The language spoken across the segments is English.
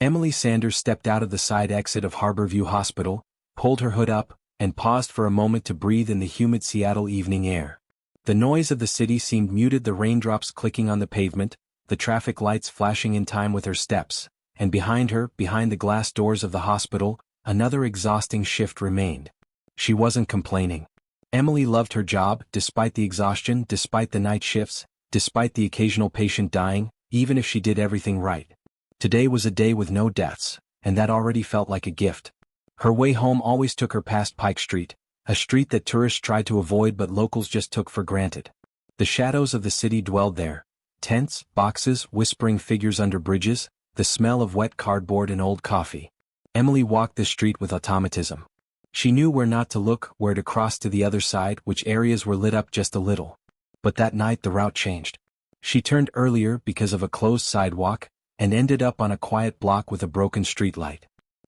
Emily Sanders stepped out of the side exit of Harborview Hospital, pulled her hood up, and paused for a moment to breathe in the humid Seattle evening air. The noise of the city seemed muted, the raindrops clicking on the pavement, the traffic lights flashing in time with her steps, and behind her, behind the glass doors of the hospital, another exhausting shift remained. She wasn't complaining. Emily loved her job, despite the exhaustion, despite the night shifts, despite the occasional patient dying, even if she did everything right. Today was a day with no deaths, and that already felt like a gift. Her way home always took her past Pike Street, a street that tourists tried to avoid but locals just took for granted. The shadows of the city dwelled there. Tents, boxes, whispering figures under bridges, the smell of wet cardboard and old coffee. Emily walked the street with automatism. She knew where not to look, where to cross to the other side, which areas were lit up just a little. But that night the route changed. She turned earlier because of a closed sidewalk, and ended up on a quiet block with a broken streetlight.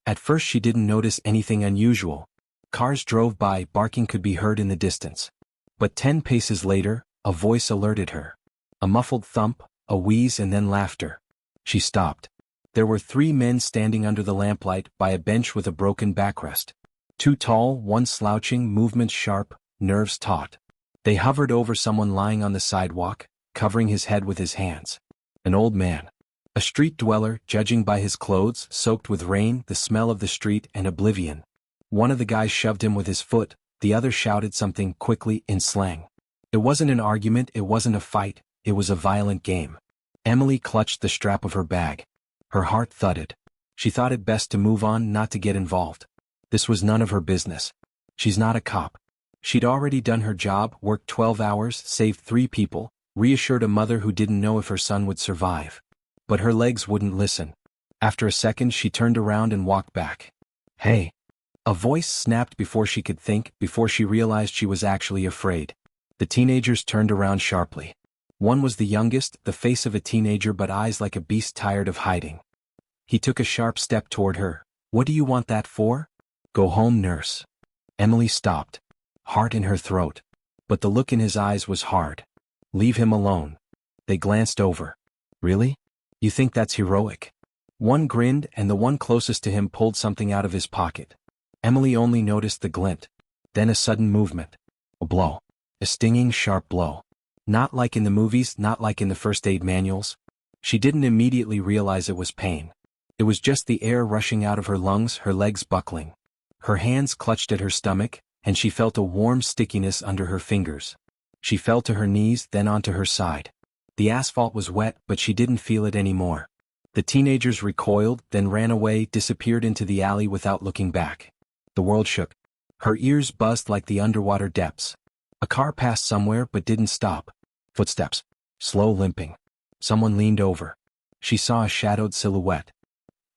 At first she didn't notice anything unusual. Cars drove by, barking could be heard in the distance. But 10 paces later, a voice alerted her. A muffled thump, a wheeze, and then laughter. She stopped. There were 3 men standing under the lamplight by a bench with a broken backrest. 2 tall, 1 slouching, movements sharp, nerves taut. They hovered over someone lying on the sidewalk, covering his head with his hands. An old man. A street dweller, judging by his clothes, soaked with rain, the smell of the street, and oblivion. One of the guys shoved him with his foot, the other shouted something quickly in slang. It wasn't an argument, it wasn't a fight, it was a violent game. Emily clutched the strap of her bag. Her heart thudded. She thought it best to move on, not to get involved. This was none of her business. She's not a cop. She'd already done her job, worked 12 hours, saved 3 people, reassured a mother who didn't know if her son would survive. But her legs wouldn't listen. After a second she turned around and walked back. "Hey!" A voice snapped before she could think, before she realized she was actually afraid. The teenagers turned around sharply. One was the youngest, the face of a teenager but eyes like a beast tired of hiding. He took a sharp step toward her. "What do you want that for?" "Go home, nurse." Emily stopped. Heart in her throat. But the look in his eyes was hard. "Leave him alone." They glanced over. "Really? You think that's heroic?" One grinned, and the one closest to him pulled something out of his pocket. Emily only noticed the glint. Then a sudden movement. A blow. A stinging, sharp blow. Not like in the movies, not like in the first aid manuals. She didn't immediately realize it was pain. It was just the air rushing out of her lungs, her legs buckling. Her hands clutched at her stomach, and she felt a warm stickiness under her fingers. She fell to her knees, then onto her side. The asphalt was wet, but she didn't feel it anymore. The teenagers recoiled, then ran away, disappeared into the alley without looking back. The world shook. Her ears buzzed like the underwater depths. A car passed somewhere but didn't stop. Footsteps. Slow limping. Someone leaned over. She saw a shadowed silhouette.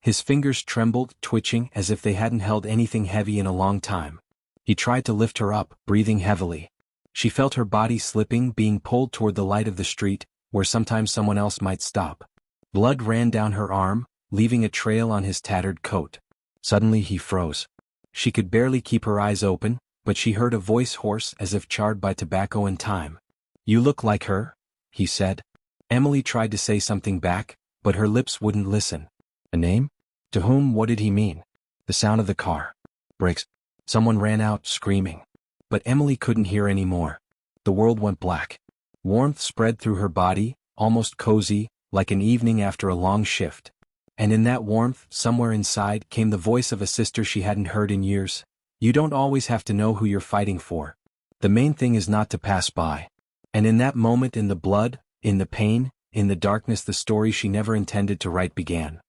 His fingers trembled, twitching as if they hadn't held anything heavy in a long time. He tried to lift her up, breathing heavily. She felt her body slipping, being pulled toward the light of the street, where sometimes someone else might stop. Blood ran down her arm, leaving a trail on his tattered coat. Suddenly he froze. She could barely keep her eyes open, but she heard a voice hoarse as if charred by tobacco and time. "You look like her," he said. Emily tried to say something back, but her lips wouldn't listen. A name? To whom? What did he mean? The sound of the car. Brakes. Someone ran out, screaming. But Emily couldn't hear any more. The world went black. Warmth spread through her body, almost cozy, like an evening after a long shift. And in that warmth, somewhere inside, came the voice of a sister she hadn't heard in years. "You don't always have to know who you're fighting for. The main thing is not to pass by." And in that moment, in the blood, in the pain, in the darkness, the story she never intended to write began.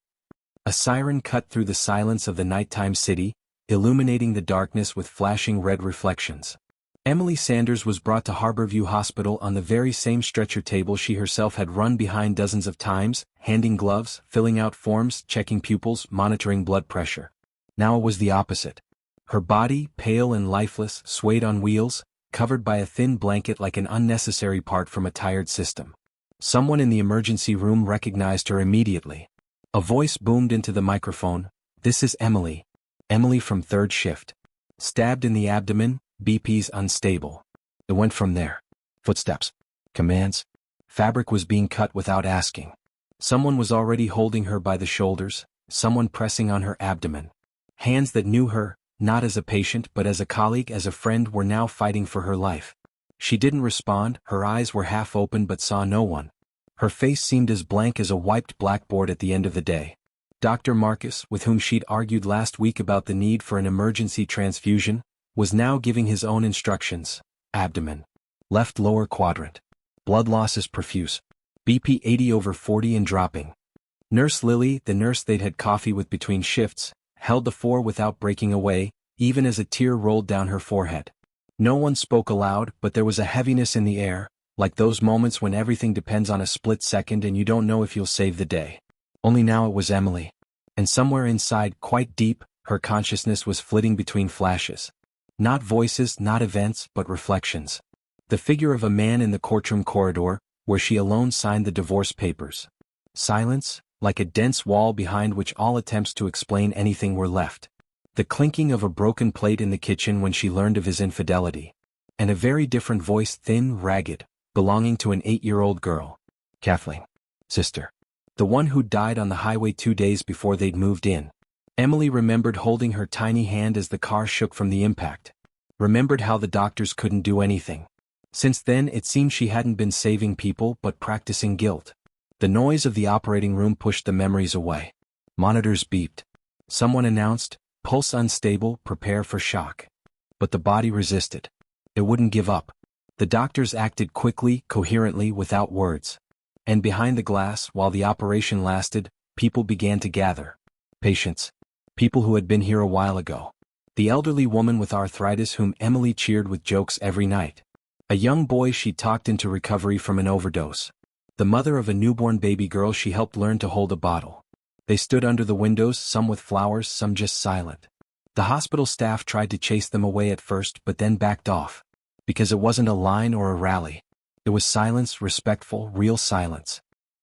A siren cut through the silence of the nighttime city, illuminating the darkness with flashing red reflections. Emily Sanders was brought to Harborview Hospital on the very same stretcher table she herself had run behind dozens of times, handing gloves, filling out forms, checking pupils, monitoring blood pressure. Now it was the opposite. Her body, pale and lifeless, swayed on wheels, covered by a thin blanket like an unnecessary part from a tired system. Someone in the emergency room recognized her immediately. A voice boomed into the microphone. "This is Emily. Emily from third shift. Stabbed in the abdomen, BP's unstable." It went from there. Footsteps. Commands. Fabric was being cut without asking. Someone was already holding her by the shoulders, someone pressing on her abdomen. Hands that knew her, not as a patient but as a colleague, as a friend, were now fighting for her life. She didn't respond, her eyes were half open but saw no one. Her face seemed as blank as a wiped blackboard at the end of the day. Dr. Marcus, with whom she'd argued last week about the need for an emergency transfusion, was now giving his own instructions. Abdomen. Left lower quadrant. Blood loss is profuse. BP 80/40 and dropping. Nurse Lily, the nurse they'd had coffee with between shifts, held the 4 without breaking away, even as a tear rolled down her forehead. No one spoke aloud, but there was a heaviness in the air, like those moments when everything depends on a split second and you don't know if you'll save the day. Only now it was Emily. And somewhere inside, quite deep, her consciousness was flitting between flashes. Not voices, not events, but reflections. The figure of a man in the courtroom corridor, where she alone signed the divorce papers. Silence, like a dense wall behind which all attempts to explain anything were left. The clinking of a broken plate in the kitchen when she learned of his infidelity. And a very different voice, thin, ragged, belonging to an 8-year-old girl. Kathleen. Sister. The one who died on the highway 2 days before they'd moved in. Emily remembered holding her tiny hand as the car shook from the impact. Remembered how the doctors couldn't do anything. Since then it seemed she hadn't been saving people but practicing guilt. The noise of the operating room pushed the memories away. Monitors beeped. Someone announced, "Pulse unstable, prepare for shock." But the body resisted. It wouldn't give up. The doctors acted quickly, coherently, without words. And behind the glass, while the operation lasted, people began to gather. Patients. People who had been here a while ago. The elderly woman with arthritis whom Emily cheered with jokes every night. A young boy she talked into recovery from an overdose. The mother of a newborn baby girl she helped learn to hold a bottle. They stood under the windows, some with flowers, some just silent. The hospital staff tried to chase them away at first but then backed off. Because it wasn't a line or a rally. It was silence, respectful, real silence.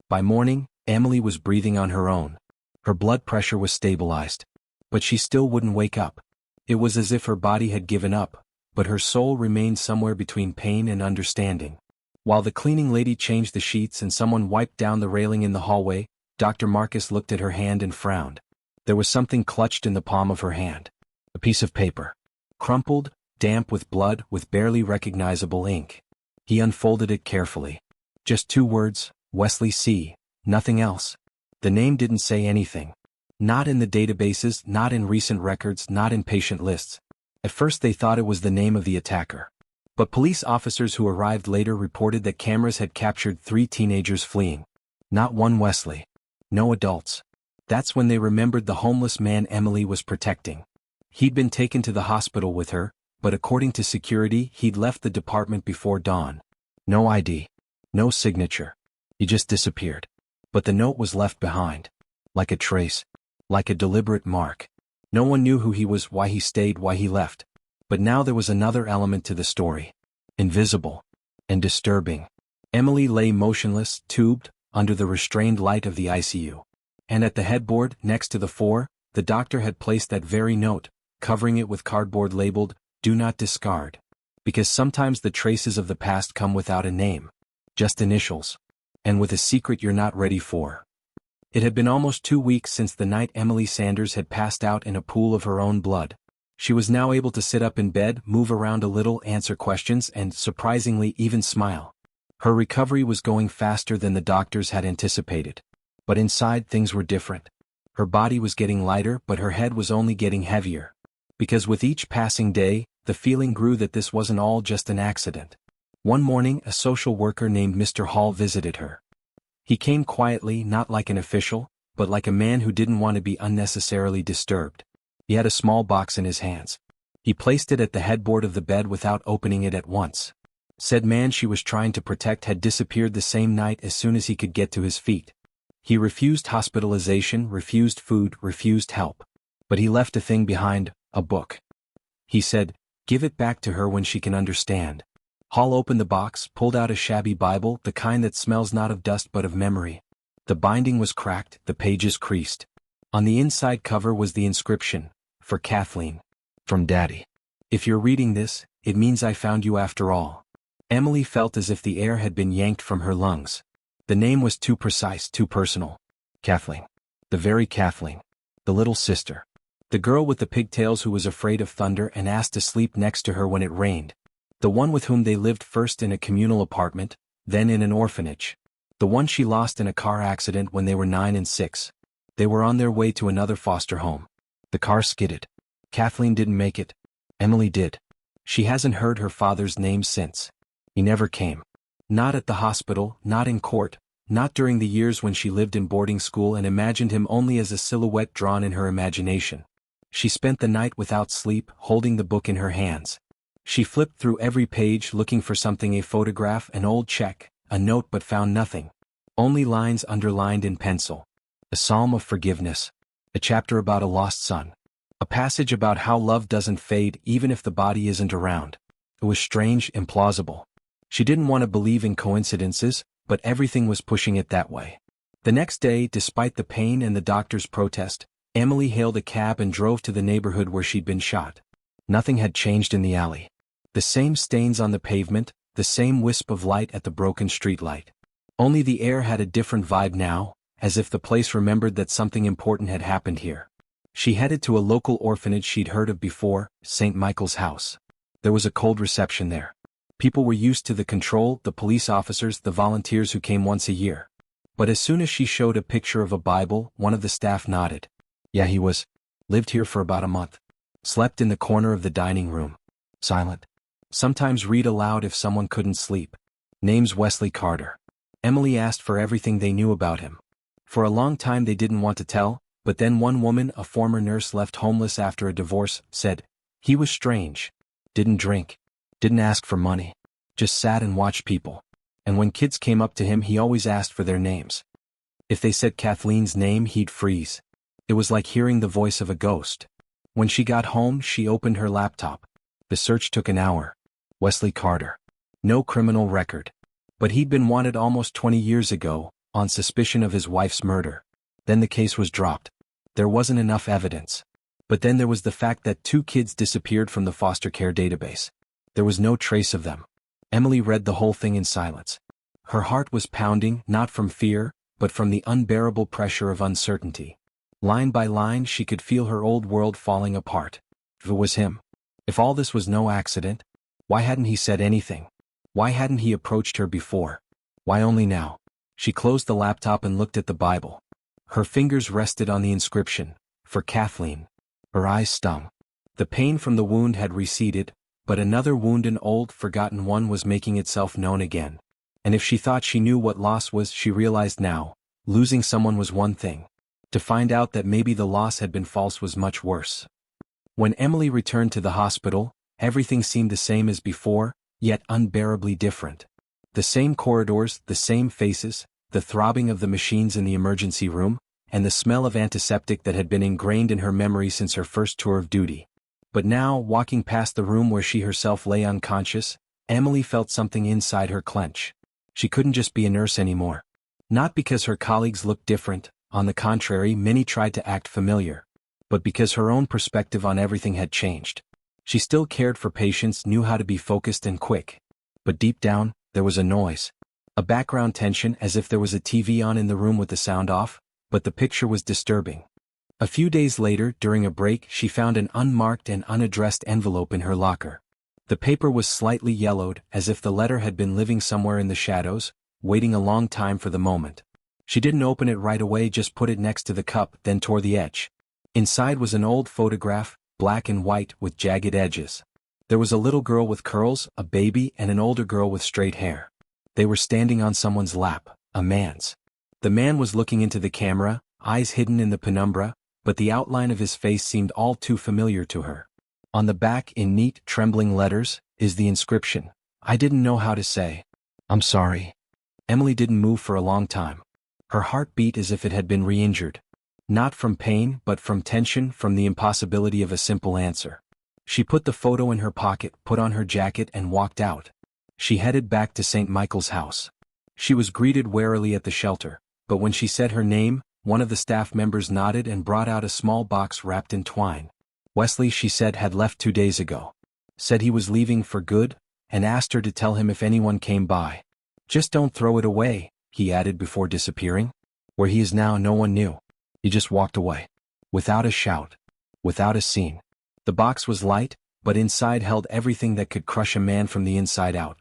By morning, Emily was breathing on her own. Her blood pressure was stabilized. But she still wouldn't wake up. It was as if her body had given up, but her soul remained somewhere between pain and understanding. While the cleaning lady changed the sheets and someone wiped down the railing in the hallway, Dr. Marcus looked at her hand and frowned. There was something clutched in the palm of her hand. A piece of paper. Crumpled, damp with blood, with barely recognizable ink. He unfolded it carefully. Just 2 words, Wesley C. Nothing else. The name didn't say anything. Not in the databases, not in recent records, not in patient lists. At first they thought it was the name of the attacker. But police officers who arrived later reported that cameras had captured 3 teenagers fleeing. Not one Wesley. No adults. That's when they remembered the homeless man Emily was protecting. He'd been taken to the hospital with her, but according to security he'd left the department before dawn. No ID. No signature. He just disappeared. But the note was left behind. Like a trace. Like a deliberate mark. No one knew who he was, why he stayed, why he left. But now there was another element to the story. Invisible. And disturbing. Emily lay motionless, tubed, under the restrained light of the ICU. And at the headboard, next to the 4, the doctor had placed that very note, covering it with cardboard labeled, "Do not discard." Because sometimes the traces of the past come without a name. Just initials. And with a secret you're not ready for. It had been almost 2 weeks since the night Emily Sanders had passed out in a pool of her own blood. She was now able to sit up in bed, move around a little, answer questions, and, surprisingly, even smile. Her recovery was going faster than the doctors had anticipated. But inside things were different. Her body was getting lighter, but her head was only getting heavier. Because with each passing day, the feeling grew that this wasn't all just an accident. One morning, a social worker named Mr. Hall visited her. He came quietly, not like an official, but like a man who didn't want to be unnecessarily disturbed. He had a small box in his hands. He placed it at the headboard of the bed without opening it at once. Said man she was trying to protect had disappeared the same night as soon as he could get to his feet. He refused hospitalization, refused food, refused help. But he left a thing behind, a book. He said, "Give it back to her when she can understand." Hall opened the box, pulled out a shabby Bible, the kind that smells not of dust but of memory. The binding was cracked, the pages creased. On the inside cover was the inscription, "For Kathleen. From Daddy. If you're reading this, it means I found you after all." Emily felt as if the air had been yanked from her lungs. The name was too precise, too personal. Kathleen. The very Kathleen. The little sister. The girl with the pigtails who was afraid of thunder and asked to sleep next to her when it rained. The one with whom they lived first in a communal apartment, then in an orphanage. The one she lost in a car accident when they were 9 and 6. They were on their way to another foster home. The car skidded. Kathleen didn't make it. Emily did. She hasn't heard her father's name since. He never came. Not at the hospital, not in court, not during the years when she lived in boarding school and imagined him only as a silhouette drawn in her imagination. She spent the night without sleep, holding the book in her hands. She flipped through every page looking for something, a photograph, an old check, a note, but found nothing. Only lines underlined in pencil. A psalm of forgiveness. A chapter about a lost son. A passage about how love doesn't fade even if the body isn't around. It was strange, implausible. She didn't want to believe in coincidences, but everything was pushing it that way. The next day, despite the pain and the doctor's protest, Emily hailed a cab and drove to the neighborhood where she'd been shot. Nothing had changed in the alley. The same stains on the pavement, the same wisp of light at the broken streetlight. Only the air had a different vibe now, as if the place remembered that something important had happened here. She headed to a local orphanage she'd heard of before, St. Michael's House. There was a cold reception there. People were used to the control, the police officers, the volunteers who came once a year. But as soon as she showed a picture of a Bible, one of the staff nodded. Yeah, he was. Lived here for about a month. Slept in the corner of the dining room. Silent. Sometimes read aloud if someone couldn't sleep. Name's Wesley Carter. Emily asked for everything they knew about him. For a long time they didn't want to tell, but then one woman, a former nurse left homeless after a divorce, said, he was strange. Didn't drink. Didn't ask for money. Just sat and watched people. And when kids came up to him he always asked for their names. If they said Kathleen's name he'd freeze. It was like hearing the voice of a ghost. When she got home she opened her laptop. The search took an hour. Wesley Carter. No criminal record. But he'd been wanted almost 20 years ago, on suspicion of his wife's murder. Then the case was dropped. There wasn't enough evidence. But then there was the fact that 2 kids disappeared from the foster care database. There was no trace of them. Emily read the whole thing in silence. Her heart was pounding, not from fear, but from the unbearable pressure of uncertainty. Line by line she could feel her old world falling apart. If it was him. If all this was no accident, why hadn't he said anything? Why hadn't he approached her before? Why only now? She closed the laptop and looked at the Bible. Her fingers rested on the inscription, for Kathleen. Her eyes stung. The pain from the wound had receded, but another wound, an old, forgotten one, was making itself known again. And if she thought she knew what loss was, she realized now, losing someone was one thing. To find out that maybe the loss had been false was much worse. When Emily returned to the hospital, everything seemed the same as before, yet unbearably different. The same corridors, the same faces, the throbbing of the machines in the emergency room, and the smell of antiseptic that had been ingrained in her memory since her first tour of duty. But now, walking past the room where she herself lay unconscious, Emily felt something inside her clench. She couldn't just be a nurse anymore. Not because her colleagues looked different, on the contrary, many tried to act familiar. But because her own perspective on everything had changed. She still cared for patients, knew how to be focused and quick. But deep down, there was a noise. A background tension, as if there was a TV on in the room with the sound off, but the picture was disturbing. A few days later, during a break, she found an unmarked and unaddressed envelope in her locker. The paper was slightly yellowed, as if the letter had been living somewhere in the shadows, waiting a long time for the moment. She didn't open it right away, just put it next to the cup, then tore the edge. Inside was an old photograph, black and white, with jagged edges. There was a little girl with curls, a baby, and an older girl with straight hair. They were standing on someone's lap, a man's. The man was looking into the camera, eyes hidden in the penumbra, but the outline of his face seemed all too familiar to her. On the back, in neat, trembling letters, is the inscription, "I didn't know how to say. I'm sorry." Emily didn't move for a long time. Her heart beat as if it had been re-injured. Not from pain, but from tension, from the impossibility of a simple answer. She put the photo in her pocket, put on her jacket, and walked out. She headed back to St. Michael's House. She was greeted warily at the shelter, but when she said her name, one of the staff members nodded and brought out a small box wrapped in twine. Wesley, she said, had left 2 days ago. Said he was leaving for good, and asked her to tell him if anyone came by. Just don't throw it away, he added before disappearing. Where he is now no one knew. He just walked away. Without a shout. Without a scene. The box was light, but inside held everything that could crush a man from the inside out.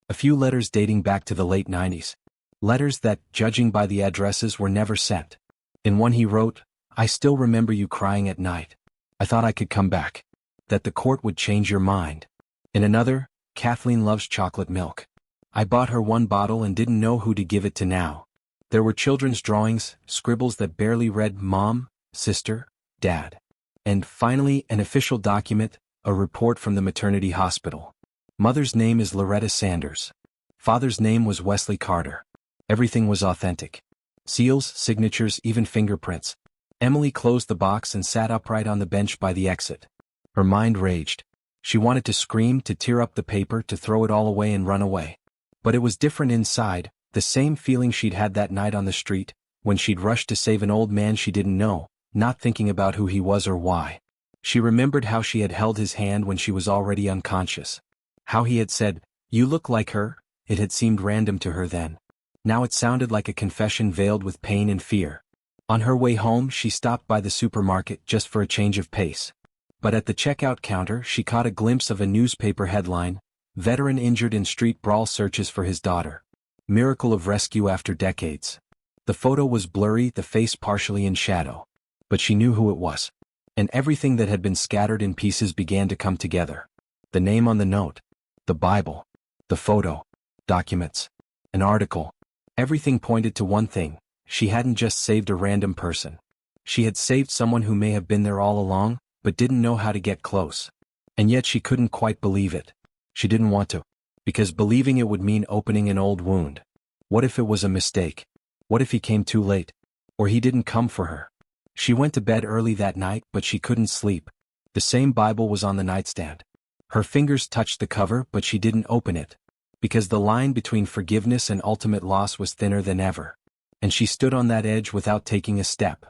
A few letters dating back to the late 90s. Letters that, judging by the addresses, were never sent. In one he wrote, "I still remember you crying at night. I thought I could come back. That the court would change your mind." In another, "Kathleen loves chocolate milk. I bought her one bottle and didn't know who to give it to now." There were children's drawings, scribbles that barely read mom, sister, dad. And finally, an official document, a report from the maternity hospital. Mother's name is Loretta Sanders. Father's name was Wesley Carter. Everything was authentic. Seals, signatures, even fingerprints. Emily closed the box and sat upright on the bench by the exit. Her mind raged. She wanted to scream, to tear up the paper, to throw it all away and run away. But it was different inside, the same feeling she'd had that night on the street, when she'd rushed to save an old man she didn't know, not thinking about who he was or why. She remembered how she had held his hand when she was already unconscious. How he had said, "You look like her." It had seemed random to her then. Now it sounded like a confession veiled with pain and fear. On her way home she stopped by the supermarket just for a change of pace. But at the checkout counter she caught a glimpse of a newspaper headline, "Veteran injured in street brawl searches for his daughter. Miracle of rescue after decades." The photo was blurry, the face partially in shadow. But she knew who it was. And everything that had been scattered in pieces began to come together. The name on the note. The Bible. The photo. Documents. An article. Everything pointed to one thing: she hadn't just saved a random person. She had saved someone who may have been there all along, but didn't know how to get close. And yet she couldn't quite believe it. She didn't want to. Because believing it would mean opening an old wound. What if it was a mistake? What if he came too late? Or he didn't come for her? She went to bed early that night, but she couldn't sleep. The same Bible was on the nightstand. Her fingers touched the cover, but she didn't open it. Because the line between forgiveness and ultimate loss was thinner than ever. And she stood on that edge without taking a step.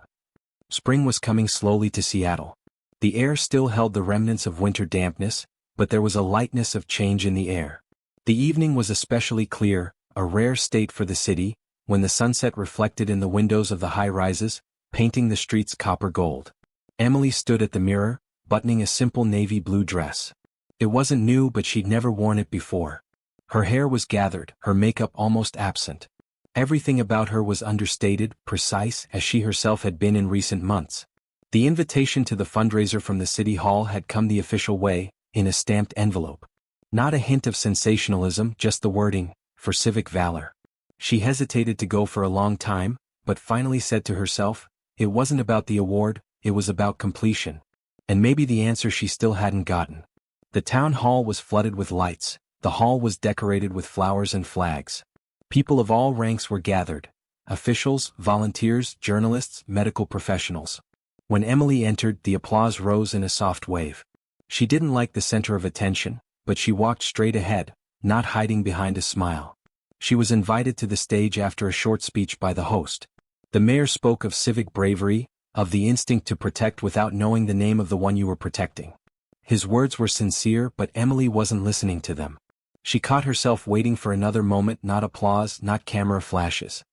Spring was coming slowly to Seattle. The air still held the remnants of winter dampness, but there was a lightness of change in the air. The evening was especially clear, a rare state for the city, when the sunset reflected in the windows of the high-rises, painting the streets copper gold. Emily stood at the mirror, buttoning a simple navy blue dress. It wasn't new, but she'd never worn it before. Her hair was gathered, her makeup almost absent. Everything about her was understated, precise, as she herself had been in recent months. The invitation to the fundraiser from the city hall had come the official way, in a stamped envelope. Not a hint of sensationalism, just the wording, "For civic valor." She hesitated to go for a long time, but finally said to herself, it wasn't about the award, it was about completion. And maybe the answer she still hadn't gotten. The town hall was flooded with lights. The hall was decorated with flowers and flags. People of all ranks were gathered. Officials, volunteers, journalists, medical professionals. When Emily entered, the applause rose in a soft wave. She didn't like the center of attention, but she walked straight ahead, not hiding behind a smile. She was invited to the stage after a short speech by the host. The mayor spoke of civic bravery, of the instinct to protect without knowing the name of the one you were protecting. His words were sincere, but Emily wasn't listening to them. She caught herself waiting for another moment, not applause, not camera flashes.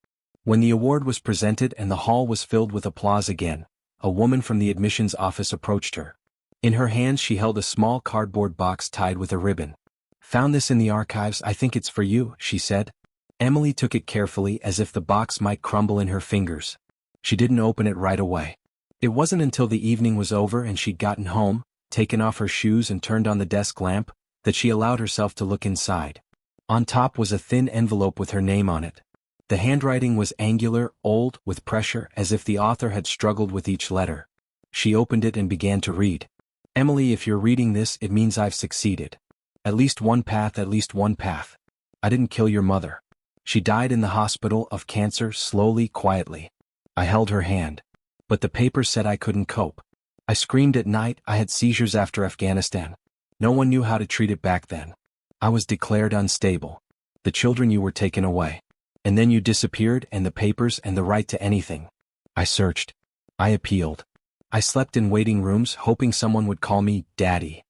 When the award was presented and the hall was filled with applause again, a woman from the admissions office approached her. In her hands she held a small cardboard box tied with a ribbon. "Found this in the archives, I think it's for you," she said. Emily took it carefully, as if the box might crumble in her fingers. She didn't open it right away. It wasn't until the evening was over and she'd gotten home, taken off her shoes and turned on the desk lamp, that she allowed herself to look inside. On top was a thin envelope with her name on it. The handwriting was angular, old, with pressure, as if the author had struggled with each letter. She opened it and began to read. "Emily, if you're reading this, it means I've succeeded. At least one path, at least one path. I didn't kill your mother. She died in the hospital, of cancer, slowly, quietly. I held her hand. But the papers said I couldn't cope. I screamed at night, I had seizures after Afghanistan. No one knew how to treat it back then. I was declared unstable. The children you were taken away. And then you disappeared, and the papers and the right to anything. I searched. I appealed. I slept in waiting rooms, hoping someone would call me Daddy.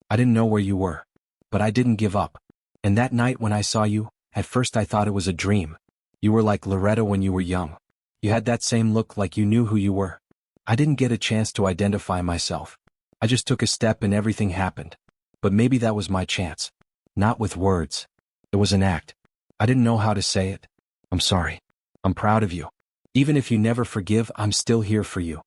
I didn't know where you were. But I didn't give up. And that night when I saw you, at first I thought it was a dream. You were like Loretta when you were young. You had that same look, like you knew who you were. I didn't get a chance to identify myself. I just took a step and everything happened. But maybe that was my chance. Not with words. It was an act. I didn't know how to say it. I'm sorry. I'm proud of you. Even if you never forgive, I'm still here for you.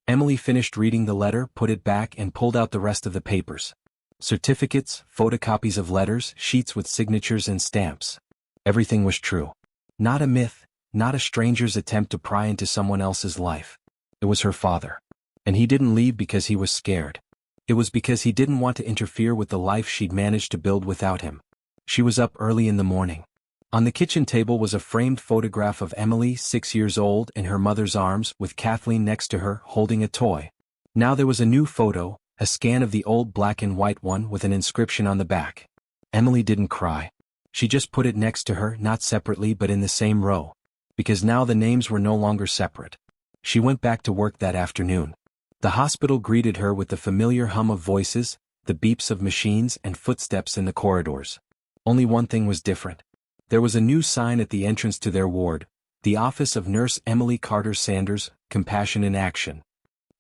Emily finished reading the letter, put it back, and pulled out the rest of the papers. Certificates, photocopies of letters, sheets with signatures and stamps. Everything was true. Not a myth, not a stranger's attempt to pry into someone else's life. It was her father. And he didn't leave because he was scared. It was because he didn't want to interfere with the life she'd managed to build without him. She was up early in the morning. On the kitchen table was a framed photograph of Emily, 6 years old, in her mother's arms, with Kathleen next to her, holding a toy. Now there was a new photo, a scan of the old black and white one with an inscription on the back. Emily didn't cry. She just put it next to her, not separately but in the same row. Because now the names were no longer separate. She went back to work that afternoon. The hospital greeted her with the familiar hum of voices, the beeps of machines, and footsteps in the corridors. Only one thing was different. There was a new sign at the entrance to their ward, the office of Nurse Emily Carter Sanders, Compassion in Action.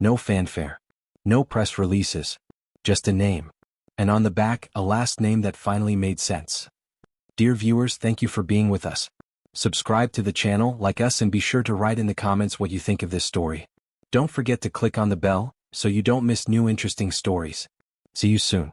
No fanfare. No press releases. Just a name. And on the back, a last name that finally made sense. Dear viewers, thank you for being with us. Subscribe to the channel, like us, and be sure to write in the comments what you think of this story. Don't forget to click on the bell, so you don't miss new interesting stories. See you soon.